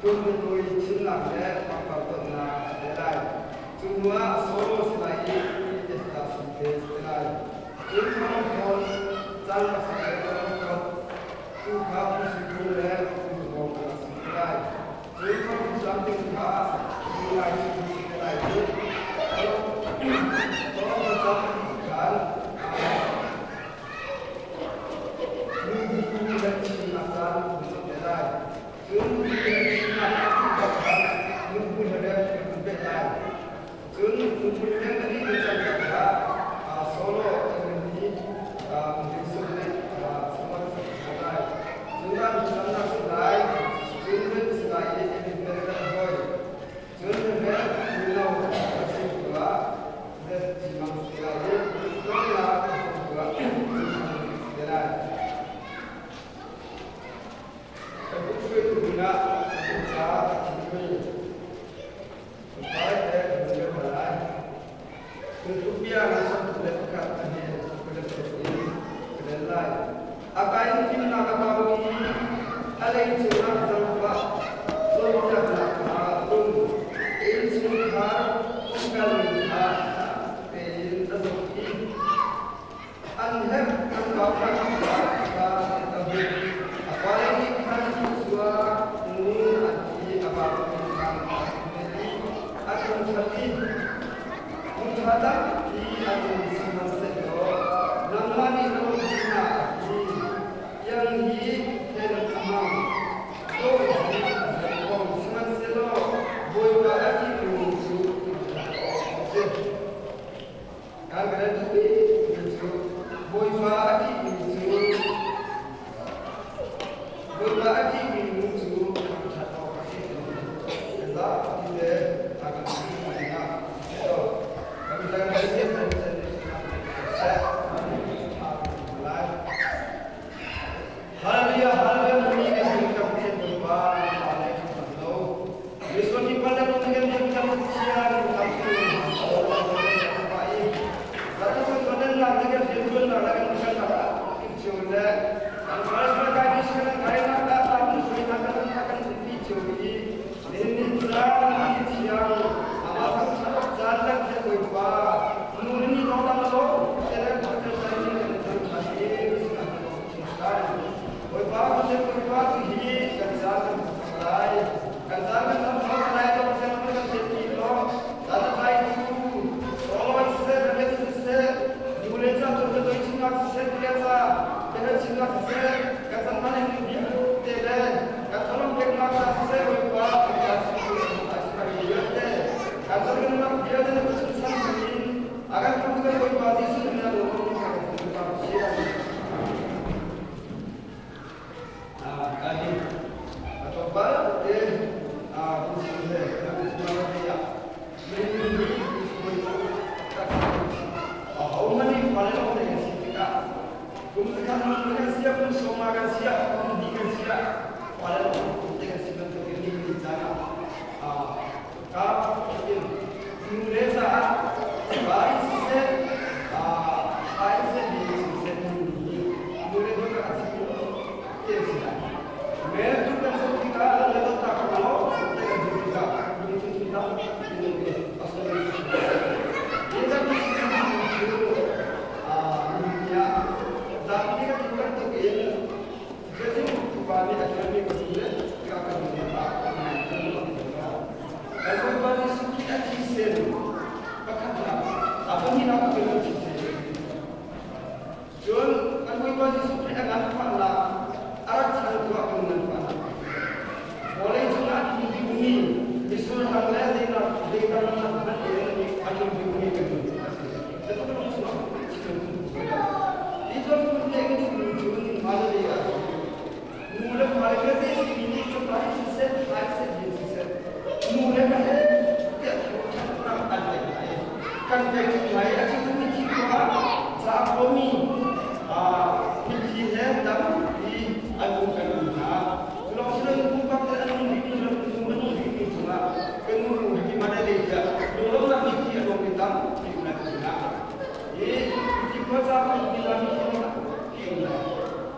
Tunjukui cinta dan pakaiannya selai. Semua solo selai kita sudah selai. Semua pun tanpa sesuatu juga mesti dan juga selai. Semua sampai khas selai selai. Kalau berjalan mungkin dan cinta selai.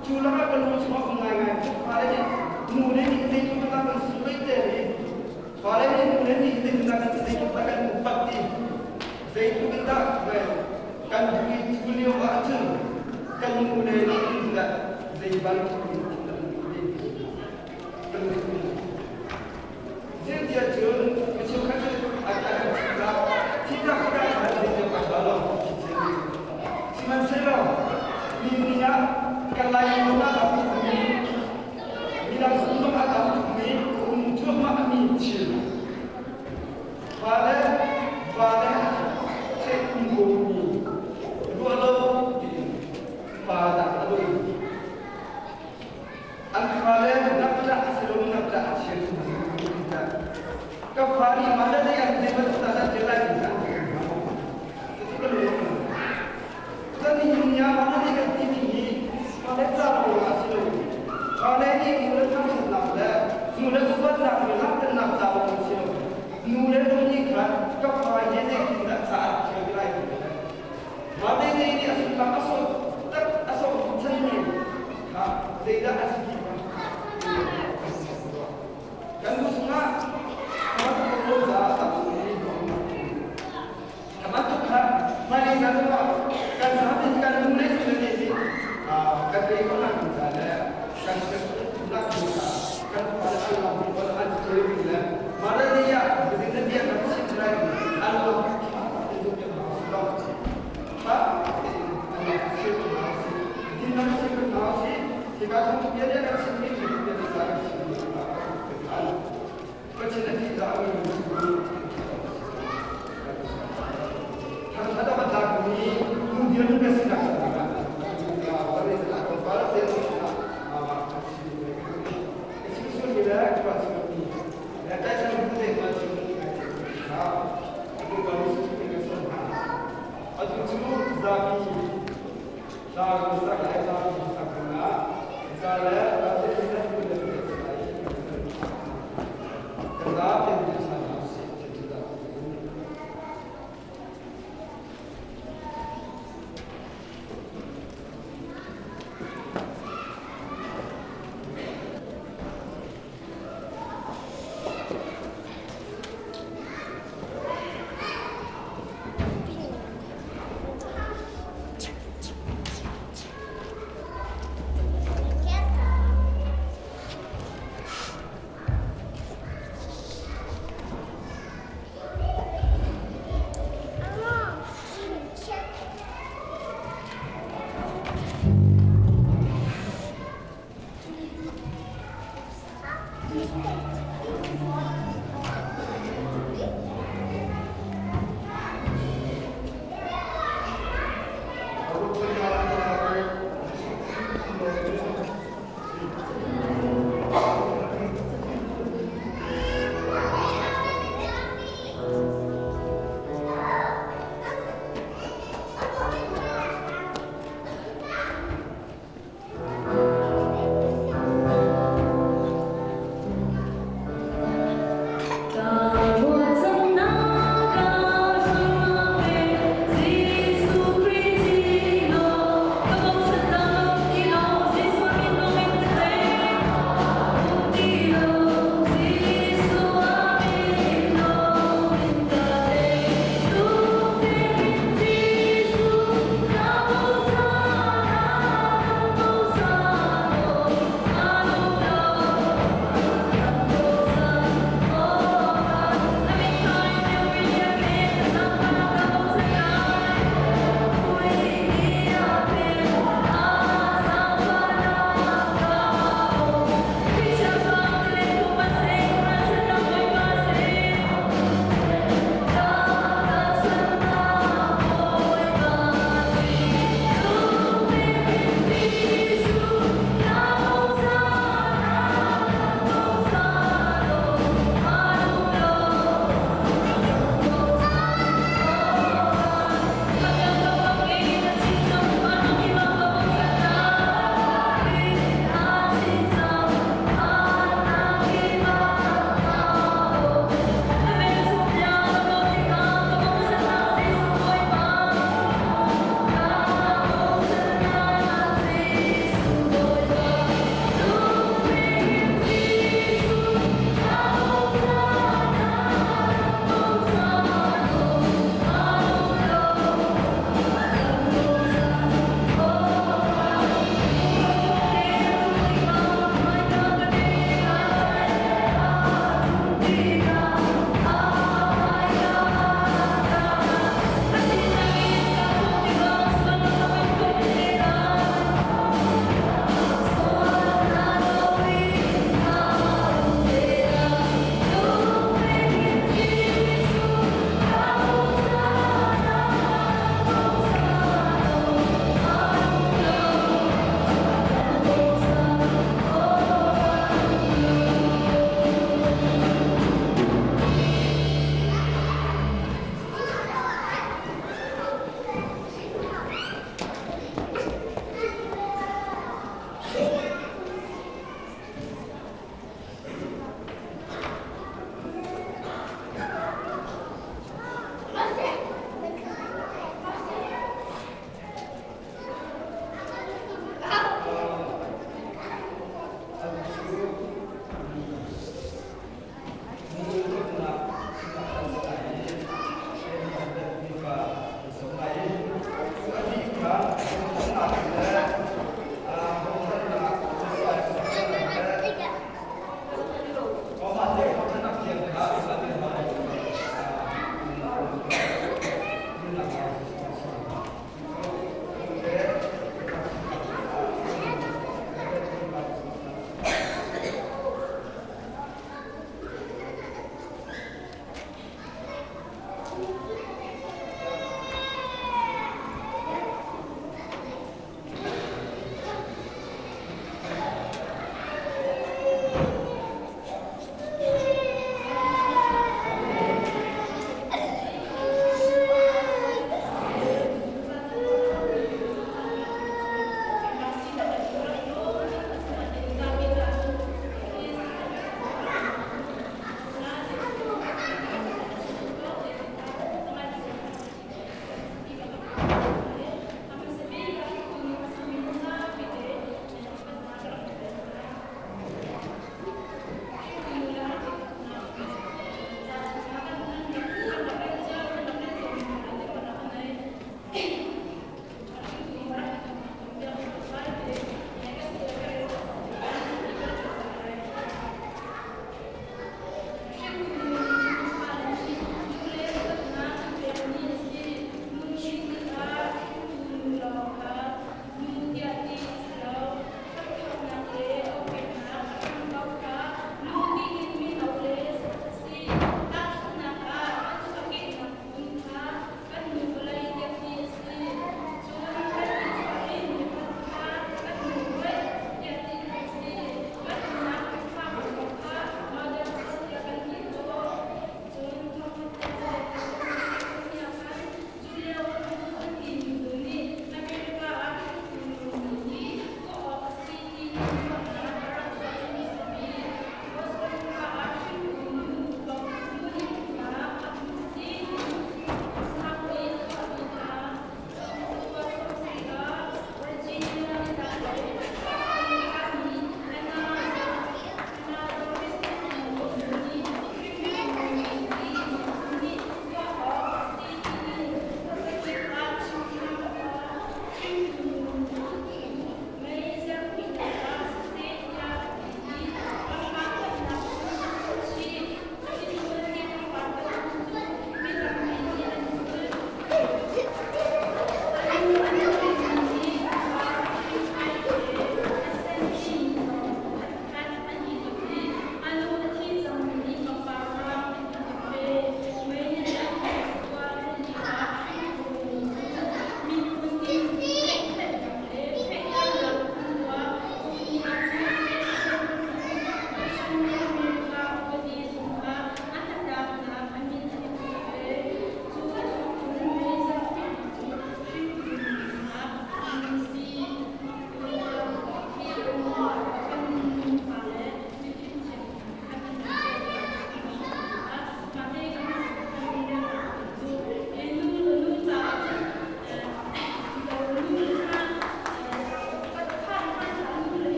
Chula ka belum semua pengajian, ada ni kemudian kita menggunakan sebaik dari soalnya ini kemudian kita menggunakan bupati saya itu kita kan duit beliau aja kan kemudian ini juga dari bank jadi dia jual macam kata akan tidak ada dia pasal cuman saya ini kalau yang mana bilang sebelum ada ini untuk mengambil pada cekunggungi walau pada antara nafsu sebelum nafsu asyik kafari mana yang disebut tak jelas itu kalau tadi dunia mana yang tinggi pada tahu asal pada ini mulai nafsu mulai buat nafsu tahu asal mulai menyikat kafari yang tidak saat kira-kira itu mana ini asal tak asal jenis tidak asal kan semua mari kita kan sahabat kan mulai sudah ini kan keikonan misalnya kan sesuatu kita kan pada Allah pada al-Qur'an mara dia begitu dia kasih lagi Allah itu yang Allah Allah kita masih kenal jika dia kasih ini dia kasih kecil tidak ada pada kami kemudian juga sedang pada istilah kepala dan isu kita cepat seperti ya saya berpikir macam aku baru seperti semua atau semua zaki dah bisa kita bisa kena misalnya ada kita sudah selesai kerja yang bisa This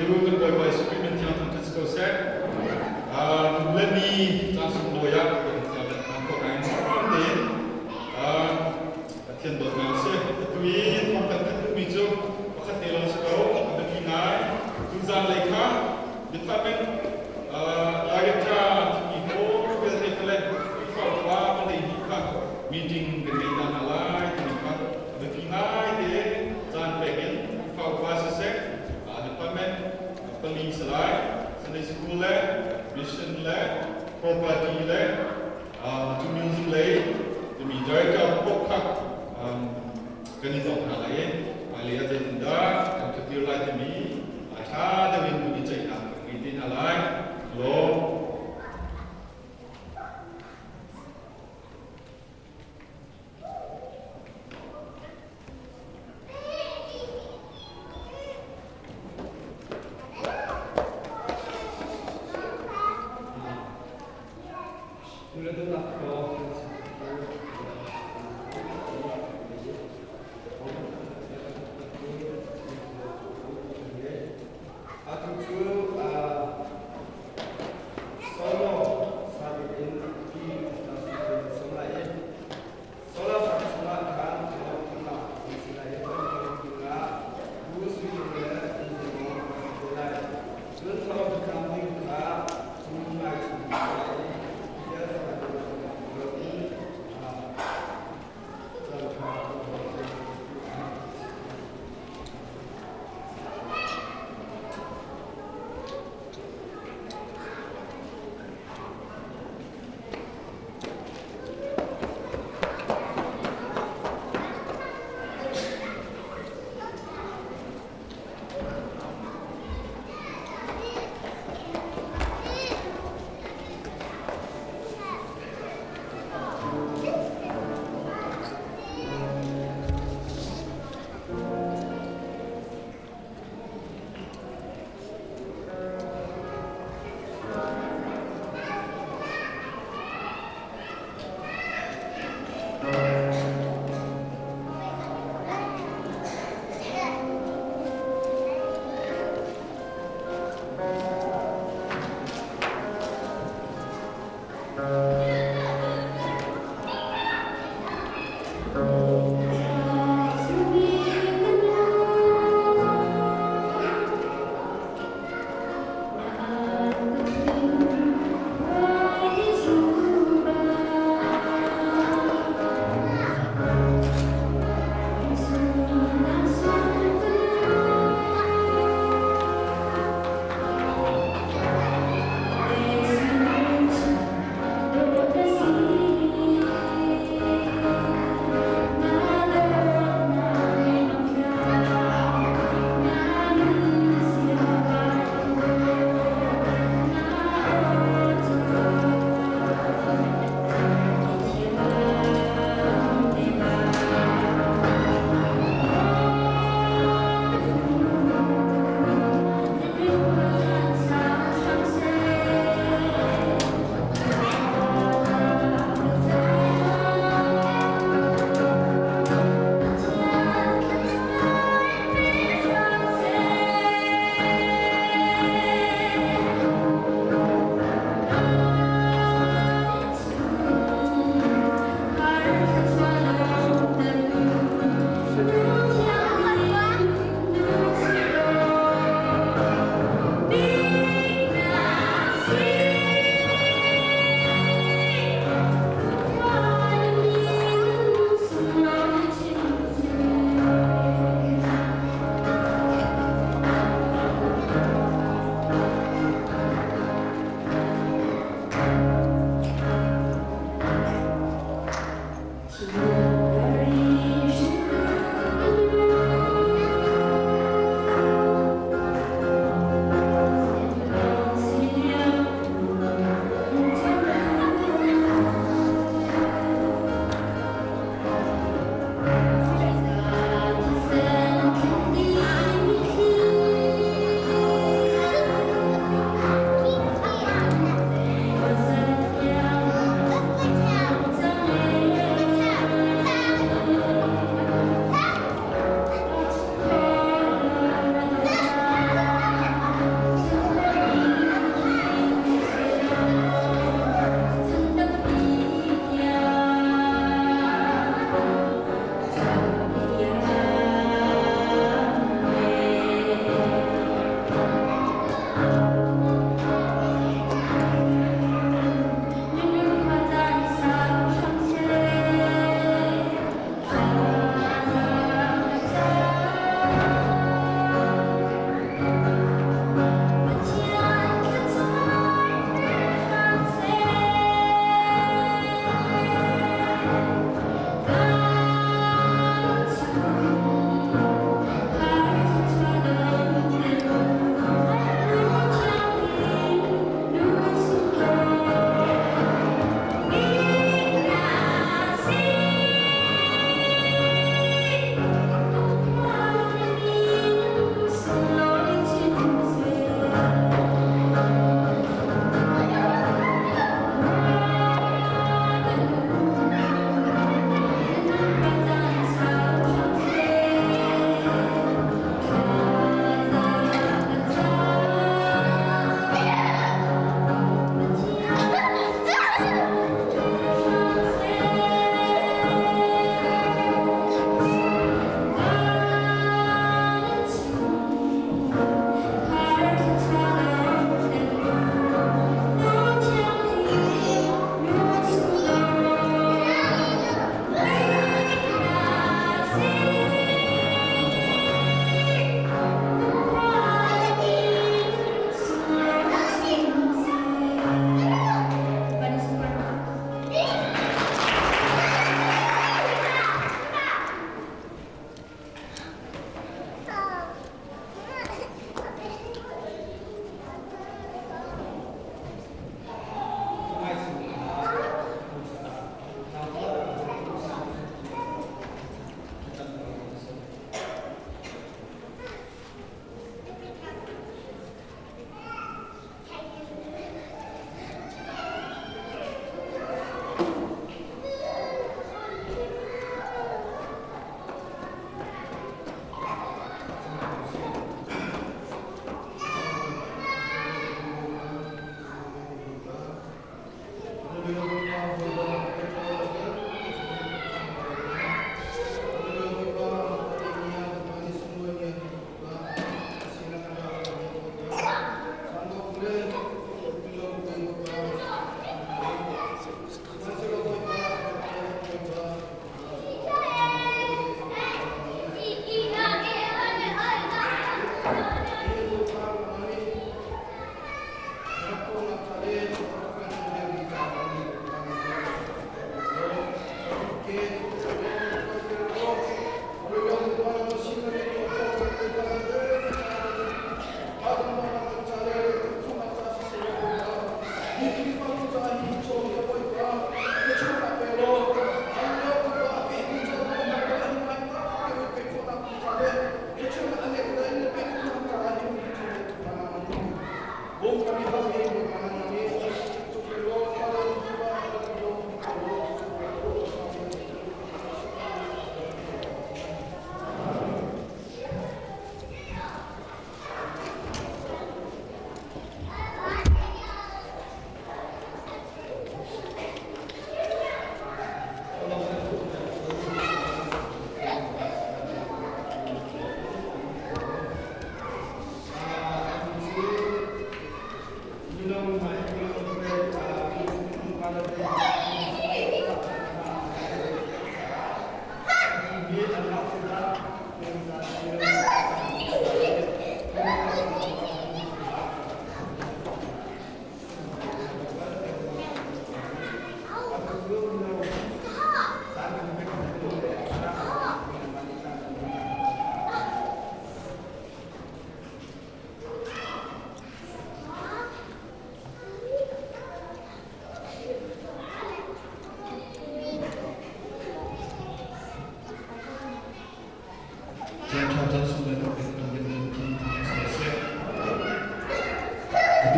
itu kan boy streaming yang tentu sekosek. Lebih langsung loyak yang angkut kain penting. Tiada bermasa. Tapi tempat itu bijak. Pakat telan sekarang ada kinai. Tulisan leka. Department lagaknya itu kita telah ifalwa pada ikan meeting dengan alai ikan ada kinai deh. Jangan pengen ifalwa sesek. Department paling selai. Senai sekolah. Mission lab, property lab, to music lab, to be director of ganitong halayen, alias tinda, dan ketirlah demi, ada yang menjadi nak, ini halai, lo.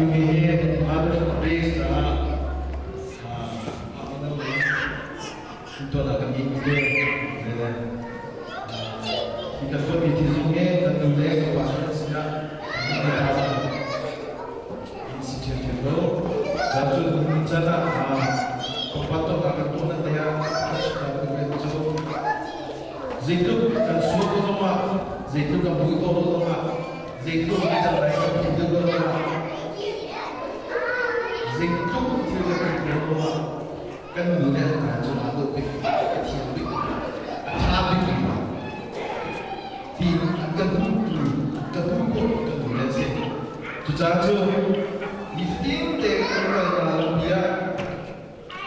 UAE other place na ito na kami hindi kita ko mitizungnya dan dulu kepada sila institute itu satu rencana pembantu akan turun daya sudah begitu zaitu kan suku rumah zaitu kan bui rumah zaitu kita mereka hidup rumah zaitu kita rumah kan dulu kan cuma tu Tujuh, iftin dek kalau dia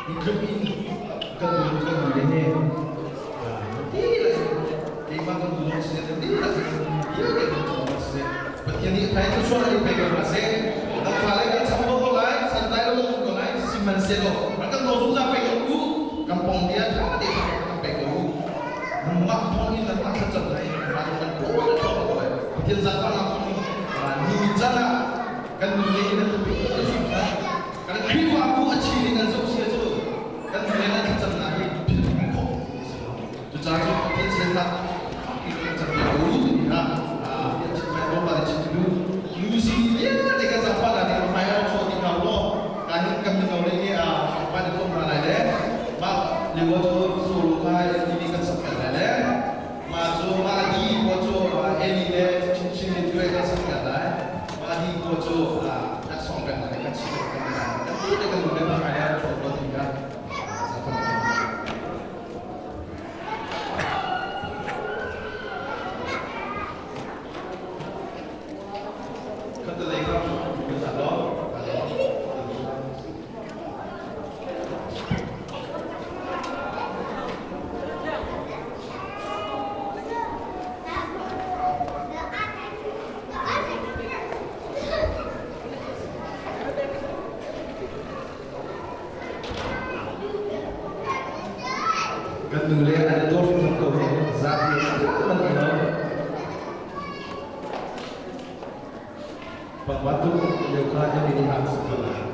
hidup ini kedudukan dunia, tidak, lima kedudukan saja tidak, dia kedudukan saja. Betul ni, saya tu suara di pegang masih, dan kalau kan sama orang, santai orang lain, si manusia tu, mereka langsung sampai ke tu, kampung dia tak ada sampai ke tu, mak pun ini tak kerja lain, macam orang tu, betul siapa nak ni bicara. Kan dunia ini tapi karena kita aku achieve dengan sosial itu kan dunia ini terjadi kok tu cara kita sentak kita terjadi dulu ya dia cuma lomba di situ musim dia dekat siapa lagi ramai orang di kalau kahit kami kalau ini apa itu mana ada mak lewat suruh kahit ini kan sampai ada masuk lagi bocor ini deh cincin itu kan sampai ada Adi bojo nak sombong mereka cakap kan, tapi dengan mudah saya coba tinggal. Kata mereka kita tahu. Dulu ada dua film kau Zaki mana pembantu yang kerja di Hang Sekolah.